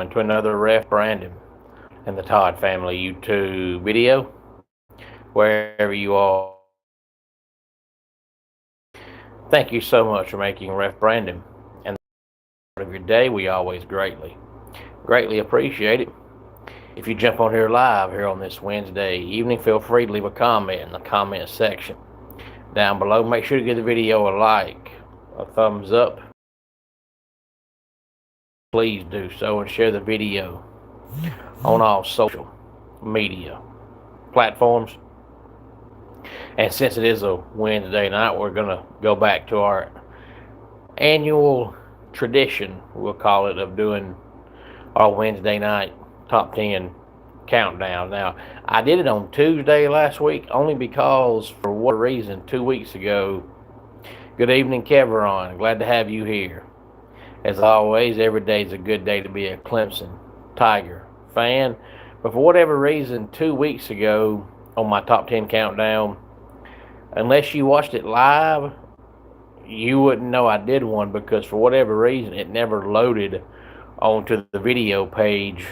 everyone, to another Ref Brandon and the Todd Family YouTube video. Wherever you are, thank you so much for making Ref Brandon and part of your day. We always greatly appreciate it. If you jump on here live here on this Wednesday evening, feel free to leave a comment in the comment section down below. Make sure to give the video a like, a thumbs up. Please do so and share the video on all social media platforms. And since it is a Wednesday night, we're going to go back to our annual tradition, we'll call it, of doing our Wednesday night top 10 countdown. Now, I did it on Tuesday last week only because, for whatever reason, 2 weeks ago. Good evening, Keveron. Glad to have you here. As always, every day is a good day to be a Clemson Tiger fan. But for whatever reason, 2 weeks ago on my top 10 countdown, unless you watched it live, you wouldn't know I did one, because for whatever reason, it never loaded onto the video page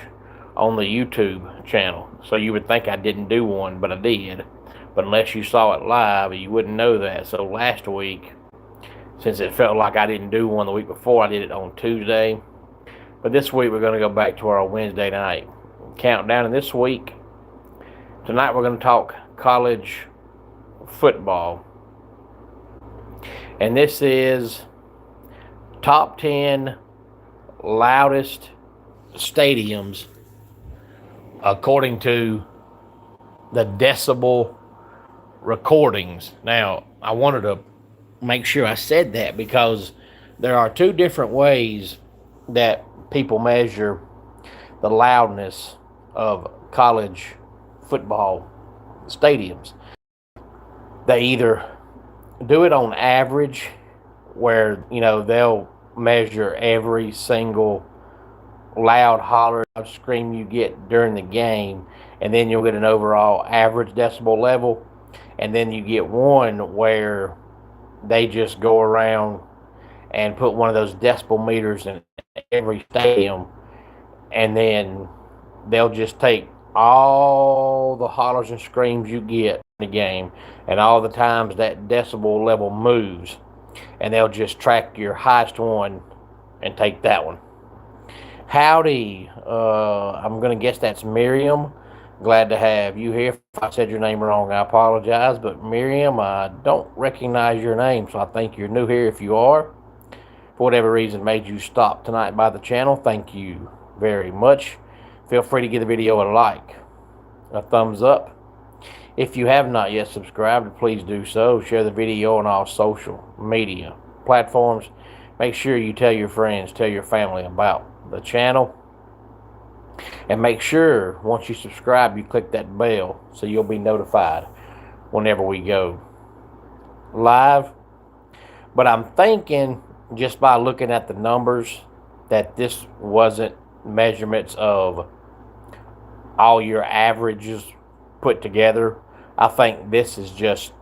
on the YouTube channel. So you would think I didn't do one, but I did. But unless you saw it live, you wouldn't know that. So last week, since it felt like I didn't do one the week before, I did it on Tuesday. But this week, we're going to go back to our Wednesday night countdown. And this week, tonight, we're going to talk college football. And this is top 10 loudest stadiums according to the decibel recordings. Now, I wanted to make sure I said that because there are two different ways that people measure the loudness of college football stadiums. They either do it on average, where, they'll measure every single loud holler, scream you get during the game, and then you'll get an overall average decibel level. And then you get one where they just go around and put one of those decibel meters in every stadium, and then they'll just take all the hollers and screams you get in the game and all the times that decibel level moves, and they'll just track your highest one and take that one. Howdy, I'm going to guess that's Miriam. Glad to have you here. If I said your name wrong, I apologize. But Miriam, I don't recognize your name, so I think you're new here. If you are, for whatever reason made you stop tonight by the channel, thank you very much. Feel free to give the video a like, a thumbs up. If you have not yet subscribed, please do so. Share the video on all social media platforms. Make sure you tell your friends, tell your family about the channel. And make sure, once you subscribe, you click that bell so you'll be notified whenever we go live. But I'm thinking, just by looking at the numbers, that this wasn't measurements of all your averages put together. I think this is just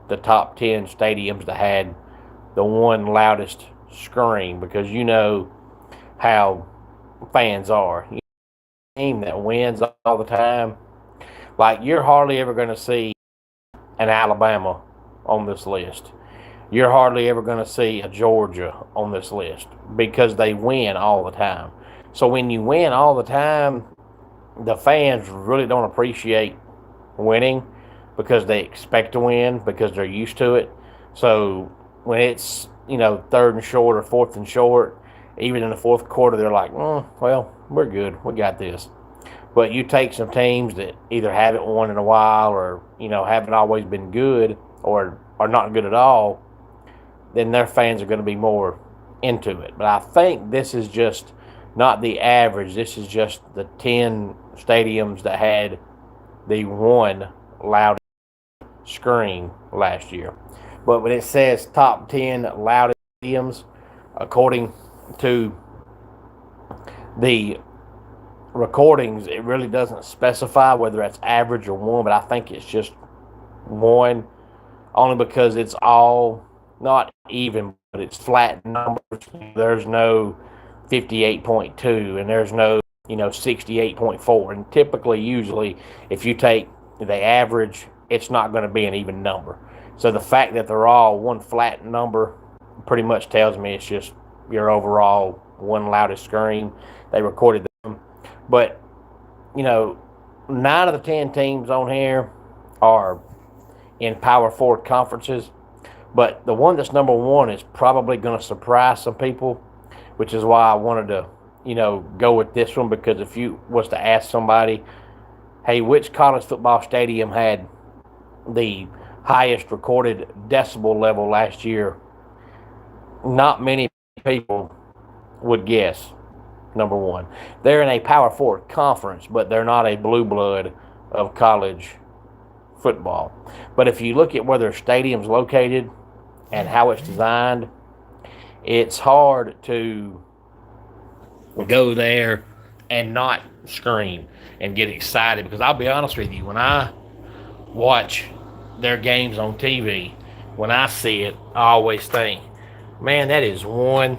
the top 10 stadiums that had the one loudest scream, because you know how fans are. Team that wins all the time, like, you're hardly ever going to see an Alabama on this list. You're hardly ever going to see a Georgia on this list, because they win all the time. So when you win all the time, the fans really don't appreciate winning, because they expect to win, because they're used to it. So when it's, third and short or fourth and short, even in the fourth quarter, they're like, well, we're good. We got this. But you take some teams that either haven't won in a while, or, haven't always been good, or are not good at all, then their fans are going to be more into it. But I think this is just not the average. This is just the 10 stadiums that had the one loud scream last year. But when it says top 10 loudest stadiums, according to the recordings, it really doesn't specify whether that's average or one, but I think it's just one, only because it's all not even, but it's flat numbers. There's no 58.2, and there's no 68.4. And typically, usually, if you take the average, it's not going to be an even number. So the fact that they're all one flat number pretty much tells me it's just your overall one loudest scream. They recorded them. But, 9 of the 10 teams on here are in Power 4 conferences. But the one that's number one is probably going to surprise some people, which is why I wanted to, go with this one. Because if you was to ask somebody, hey, which college football stadium had the highest recorded decibel level last year, not many people would guess number one. They're in a Power 4 conference, but they're not a blue blood of college football. But if you look at where their stadium's located and how it's designed, it's hard to go there and not scream and get excited. Because I'll be honest with you, when I watch their games on TV, when I see it, I always think, man, that is one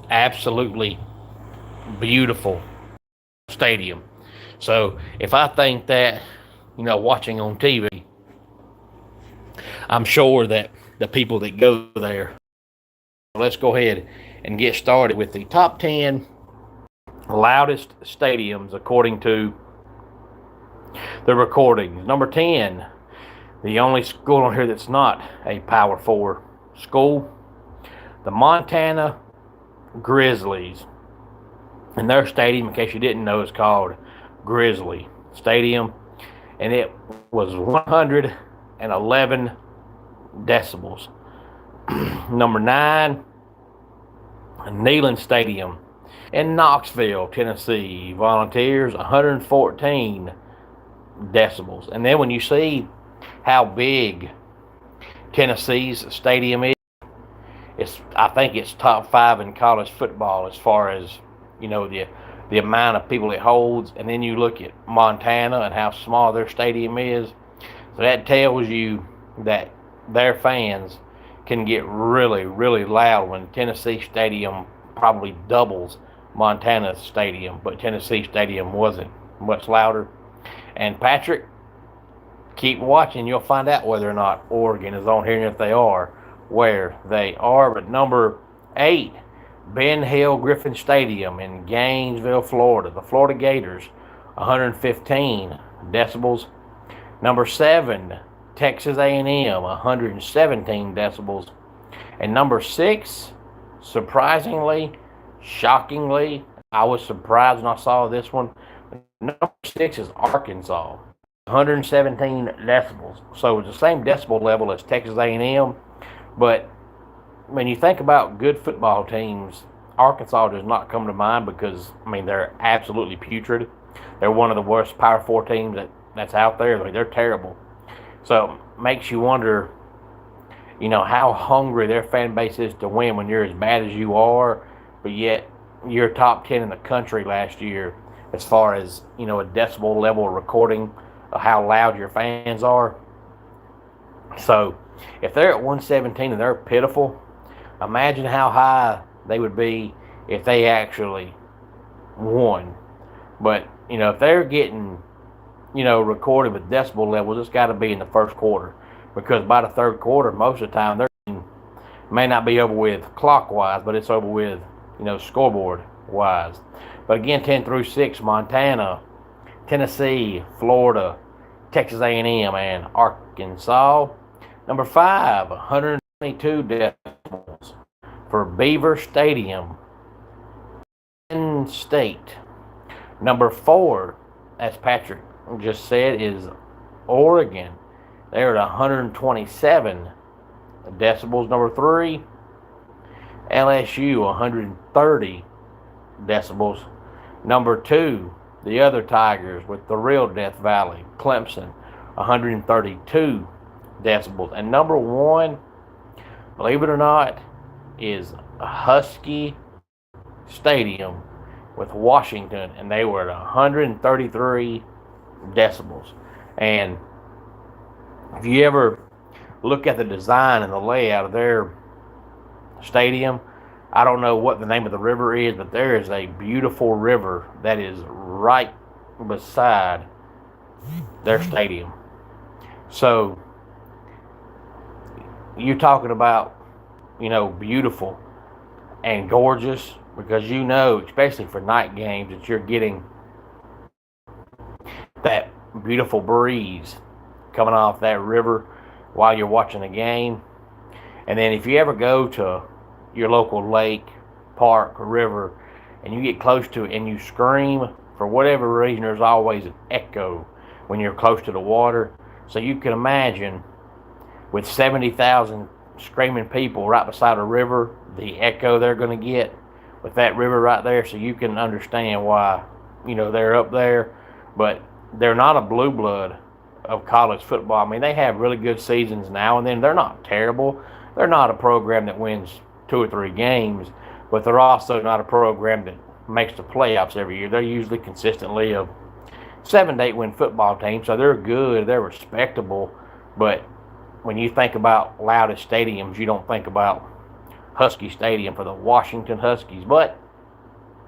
absolutely beautiful stadium. So if I think that, watching on TV, I'm sure that the people that go there. Let's go ahead and get started with the top 10 loudest stadiums according to the recordings. Number 10, the only school on here that's not a Power 4 school, the Montana Grizzlies. And their stadium, in case you didn't know, is called Grizzly Stadium. And it was 111 decibels. Number 9, Neyland Stadium in Knoxville, Tennessee. Volunteers, 114 decibels. And then when you see how big Tennessee's stadium is, I think it's top 5 in college football as far as, the amount of people it holds. And then you look at Montana and how small their stadium is. So that tells you that their fans can get really, really loud when Tennessee Stadium probably doubles Montana's stadium, but Tennessee Stadium wasn't much louder. And Patrick, keep watching, you'll find out whether or not Oregon is on here, and if they are, where they are. But number 8, Ben Hill Griffin Stadium in Gainesville, Florida. The Florida Gators, 115 decibels. Number 7, Texas A&M, 117 decibels. And number 6, surprisingly, shockingly, I was surprised when I saw this one. Number 6 is Arkansas, 117 decibels. So it's the same decibel level as Texas A&M, but when you think about good football teams, Arkansas does not come to mind because, they're absolutely putrid. They're one of the worst Power 4 teams that's out there. They're terrible. So it makes you wonder, how hungry their fan base is to win when you're as bad as you are, but yet you're top 10 in the country last year as far as, a decibel level recording of how loud your fans are. So if they're at 117 and they're pitiful, imagine how high they would be if they actually won. But, if they're getting, recorded with decibel levels, it's got to be in the first quarter. Because by the third quarter, most of the time, they're may not be over with clockwise, but it's over with, scoreboard-wise. But again, 10 through 6, Montana, Tennessee, Florida, Texas A&M, and Arkansas. Number 5, 122 decibels for Beaver Stadium, Penn State. Number 4, as Patrick just said, is Oregon. They're at 127 decibels. Number 3, LSU, 130 decibels. Number 2, the other Tigers with the real Death Valley, Clemson, 132 decibels. And number 1, believe it or not, is Husky Stadium with Washington, and they were at 133 decibels. And if you ever look at the design and the layout of their stadium, I don't know what the name of the river is, but there is a beautiful river that is right beside their stadium. So you talking about, beautiful and gorgeous, because especially for night games, that you're getting that beautiful breeze coming off that river while you're watching the game. And then if you ever go to your local lake, park, or river, and you get close to it and you scream, for whatever reason, there's always an echo when you're close to the water. So you can imagine, with 70,000 screaming people right beside a river, the echo they're going to get with that river right there. So you can understand why, they're up there. But they're not a blue blood of college football. I mean, they have really good seasons now and then. They're not terrible. They're not a program that wins 2 or 3 games, but they're also not a program that makes the playoffs every year. They're usually consistently a 7 to 8 win football team, so they're good, they're respectable. But when you think about loudest stadiums, you don't think about Husky Stadium for the Washington Huskies, but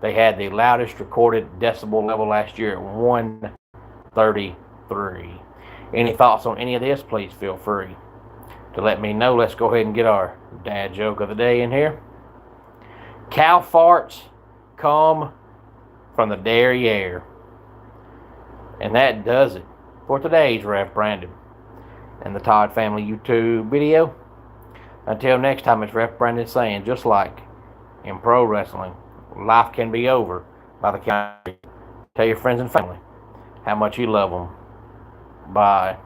they had the loudest recorded decibel level last year at 133. Any thoughts on any of this? Please feel free to let me know. Let's go ahead and get our dad joke of the day in here. Cow farts come from the derriere. And that does it for today's Ref Brandon and the Todd Family YouTube video. Until next time, it's Ref Brandon saying, just like in pro wrestling, life can be over by the count. Tell your friends and family how much you love them. Bye.